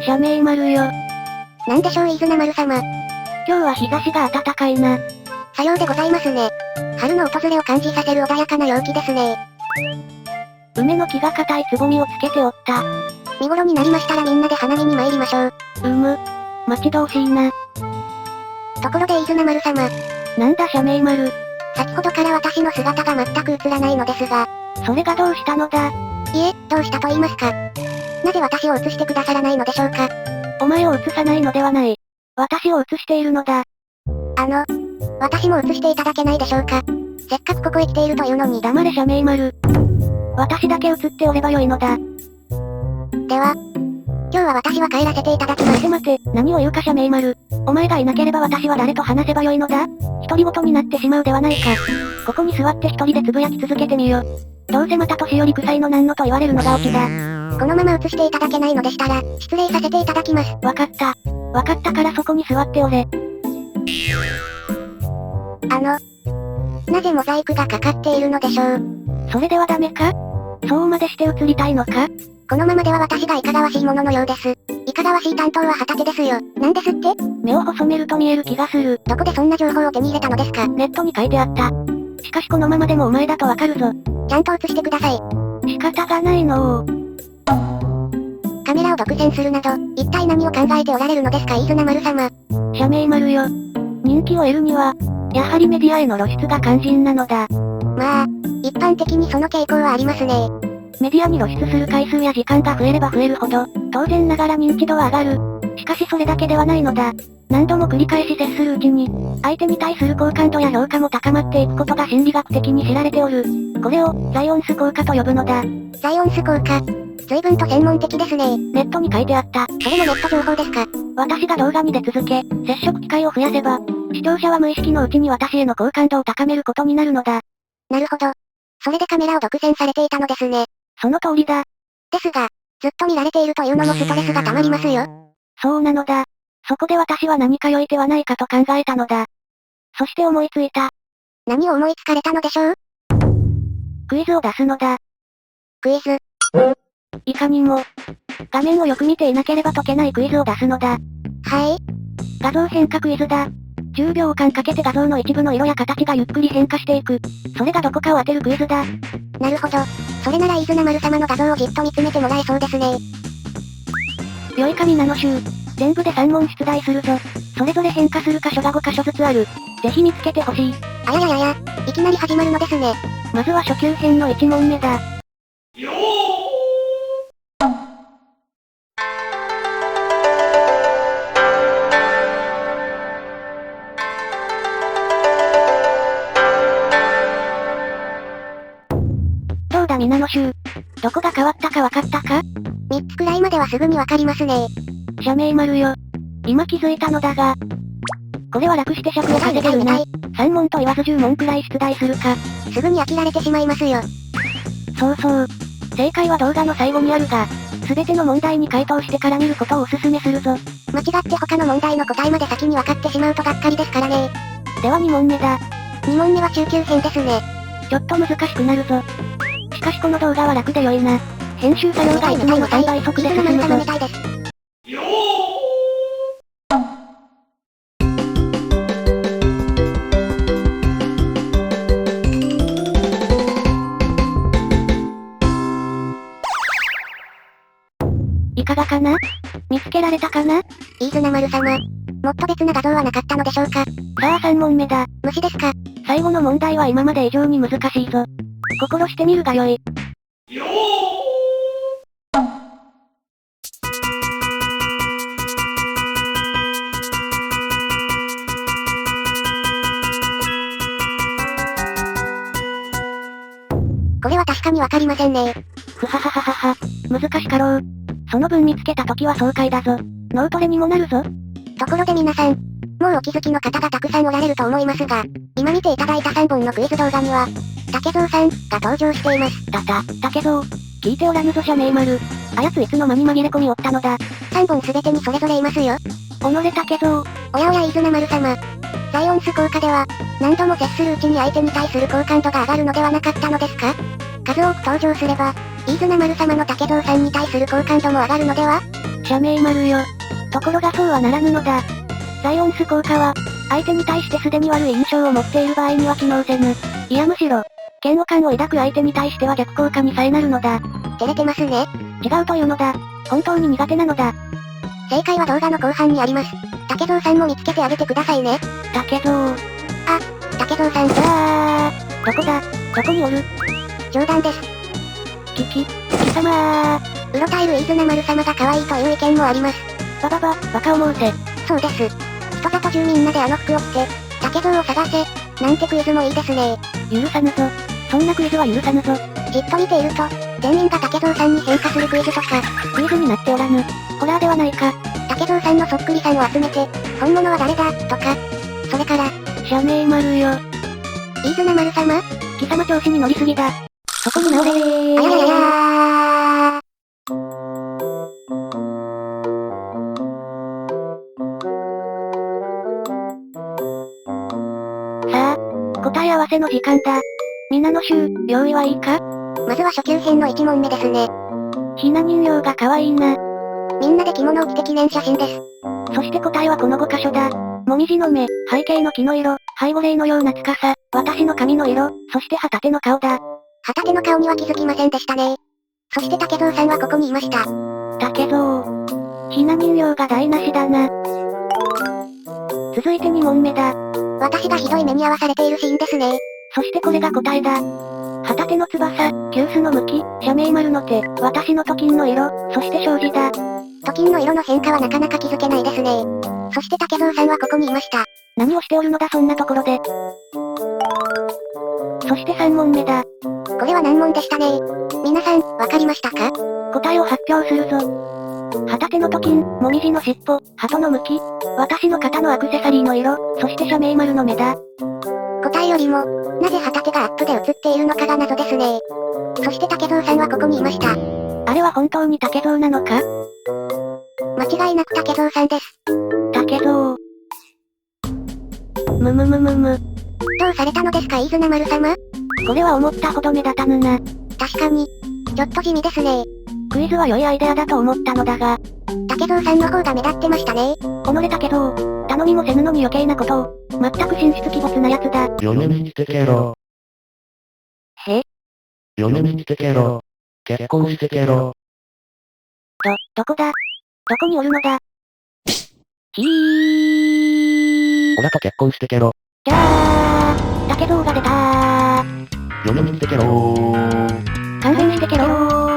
社名丸よ。なんでしょう飯綱丸様。今日は日差しが暖かいな。さようでございますね。春の訪れを感じさせる穏やかな陽気ですね。梅の木が硬いつぼみをつけておった。見頃になりましたらみんなで花見に参りましょう。待ち遠しいな。ところで飯綱丸様。なんだ社名丸。先ほどから私の姿が全く映らないのですが。それがどうしたのだ。いえ、どうしたと言いますか。なぜ私を映してくださらないのでしょうか。お前を映さないのではない。私を映しているのだ。私も映していただけないでしょうか。せっかくここへ来ているというのに。黙れ社名丸。私だけ映っておればよいのだ。では、今日は私は帰らせていただきます。待て、何を言うか社名丸。お前がいなければ私は誰と話せばよいのだ。独り言になってしまうではないか。ここに座って一人でつぶやき続けてみよ。どうせまた年寄り臭いのなんのと言われるのがオチだ。このまま映していただけないのでしたら、失礼させていただきます。わかったからそこに座っておれ。なぜモザイクがかかっているのでしょう。それではダメか？そうまでして映りたいのか？このままでは私がいかがわしいもののようです。いかがわしい担当は旗手ですよ。なんですって？目を細めると見える気がする。どこでそんな情報を手に入れたのですか？ネットに書いてあった。しかしこのままでもお前だとわかるぞ。ちゃんと映してください。仕方がないのー。カメラを独占するなど、一体何を考えておられるのですか飯綱丸様。社名丸よ。人気を得るには、やはりメディアへの露出が肝心なのだ。まあ、一般的にその傾向はありますね。メディアに露出する回数や時間が増えれば増えるほど、当然ながら認知度は上がる。しかしそれだけではないのだ。何度も繰り返し接するうちに、相手に対する好感度や評価も高まっていくことが心理学的に知られておる。これを、ザイオンス効果と呼ぶのだ。ザイオンス効果。随分と専門的ですね。ネットに書いてあった。それもネット情報ですか？私が動画に出続け、接触機会を増やせば、視聴者は無意識のうちに私への好感度を高めることになるのだ。なるほど。それでカメラを独占されていたのですね。その通りだ。ですが、ずっと見られているというのもストレスが溜まりますよ。そうなのだ。そこで私は何か良い手はないかと考えたのだ。そして思いついた。何を思いつかれたのでしょう？クイズを出すのだ。クイズ。いかにも、画面をよく見ていなければ解けないクイズを出すのだ。はい。画像変化クイズだ。10秒間かけて画像の一部の色や形がゆっくり変化していく。それがどこかを当てるクイズだ。なるほど。それなら飯綱丸様の画像をじっと見つめてもらえそうですね。良いか皆の衆。全部で3問出題するぞ。それぞれ変化する箇所が5箇所ずつある。ぜひ見つけてほしい。あやややや、いきなり始まるのですね。まずは初級編の1問目だ。どうだ皆の衆。どこが変わったかわかったか？3つくらいまではすぐにわかりますね。社名丸よ。今気づいたのだが。これは楽して尺を稼げるな。3問と言わず10問くらい出題するか。すぐに飽きられてしまいますよ。そう。正解は動画の最後にあるが、すべての問題に回答してから見ることをお勧めするぞ。間違って他の問題の答えまで先に分かってしまうとがっかりですからね。では2問目だ。2問目は中級編ですね。ちょっと難しくなるぞ。しかしこの動画は楽で良いな。編集作業がいつもの3倍速で進むぞ。いかがかな？見つけられたかな？飯綱丸様。もっと別な画像はなかったのでしょうか？さあ3問目だ。虫ですか？最後の問題は今まで以上に難しいぞ。心してみるがよい。これは確かにわかりませんね。ふははははは。難しかろう。その分見つけた時は爽快だぞ。脳トレにもなるぞ。ところで皆さん、もうお気づきの方がたくさんおられると思いますが、今見ていただいた3本のクイズ動画には、竹蔵さんが登場しています。竹蔵。聞いておらぬぞ社名丸。あやついつの間に紛れ込みおったのだ。3本すべてにそれぞれいますよ。己竹蔵。おや飯綱丸様。ザイオンス効果では、何度も接するうちに相手に対する好感度が上がるのではなかったのですか？数多く登場すれば、飯綱丸様の竹蔵さんに対する好感度も上がるのでは？社名丸よ。ところがそうはならぬのだ。サイオンス効果は、相手に対してすでに悪い印象を持っている場合には機能せぬ。いやむしろ、嫌悪感を抱く相手に対しては逆効果にさえなるのだ。照れてますね。違うというのだ。本当に苦手なのだ。正解は動画の後半にあります。竹蔵さんも見つけてあげてくださいね。竹蔵。竹蔵さん。どこだ？どこにおる？冗談です。貴様うろたえる飯綱丸様が可愛いという意見もあります。バカ思うぜ。そうです。人里中みんなであの服を着て、竹蔵を探せ、なんてクイズもいいですね。許さぬぞ。そんなクイズは許さぬぞ。じっと見ていると、全員が竹蔵さんに変化するクイズとか、クイズになっておらぬ。ホラーではないか。竹蔵さんのそっくりさんを集めて、本物は誰だ、とか。それから、社名丸よ。飯綱丸様？貴様調子に乗りすぎだ。そこに直れー。あやややー。さあ、答え合わせの時間だ。皆の衆、用意はいいか？まずは初級編の1問目ですね。ひな人形が可愛いな。みんなで着物を着て記念写真です。そして答えはこの5箇所だ。もみじの目、背景の木の色、背後霊のような司、私の髪の色、そして旗手の顔だ。旗手の顔には気づきませんでしたね。そして竹蔵さんはここにいました。竹蔵。ひな人形が台無しだな。続いて2問目だ。私がひどい目に遭わされているシーンですね。そしてこれが答えだ。旗手の翼、急須の向き、社名丸の手、私の頭巾の色、そして障子だ。頭巾の色の変化はなかなか気づけないですね。そして竹蔵さんはここにいました。何をしておるのだそんなところで。そして3問目だ。これは難問でしたね。皆さん、わかりましたか？答えを発表するぞ。旗手の頭巾、もみじの尻尾、鳩の向き、私の肩のアクセサリーの色、そして社名丸の目だ。答えよりも、なぜ旗手がアップで映っているのかが謎ですね。そして竹蔵さんはここにいました。あれは本当に竹蔵なのか？間違いなく竹蔵さんです。竹蔵。どうされたのですか飯綱丸様？これは思ったほど目立たぬな。確かに。ちょっと地味ですね。クイズは良いアイデアだと思ったのだが。竹蔵さんの方が目立ってましたね。己竹蔵。頼みもせぬのに余計なことを。全く神出鬼没な奴だ。嫁に来てけろ。へ？嫁に来てけろ。結婚してけろ。どこだ？どこにおるのだ？ひー。オラと結婚してけろ。じゃー。竹蔵が出たー。嫁に来てけろー。勘弁してけろー。